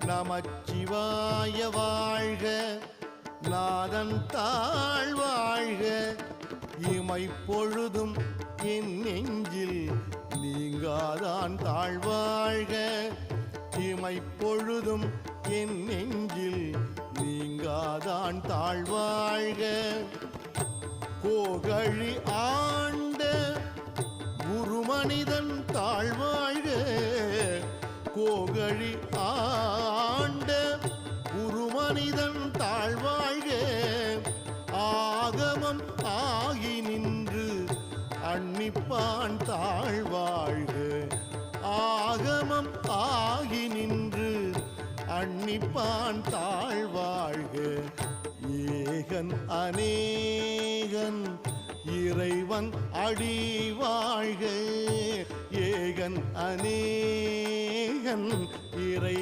நமச்சிவாய வாழ்க, நாதன் தாழ் வாழ்க, இமைப்பொழுதும் என் நெஞ்சில் நீங்காதான் தாழ்வாழ்க, இமைப்பொழுதும் என் நெஞ்சில் நீங்காதான் தாழ்வாழ்க. கோகழி ஆண்ட குருமனிதன் தாழ்வாழ்க, கோகழி ஆண்ட குருமனிதன் தாழ்வாழ்க, ஆகமம் ஆகி நின்று அன்னிப்பான் தாழ்வாழ்க, ஆகமம் ஆகி நின்று அன்னிப்பான் தாழ்வாழ்க. ஏகன் அநேகன் இறைவன் அடி வாழ்க, ஏகன் அநேகன் இறை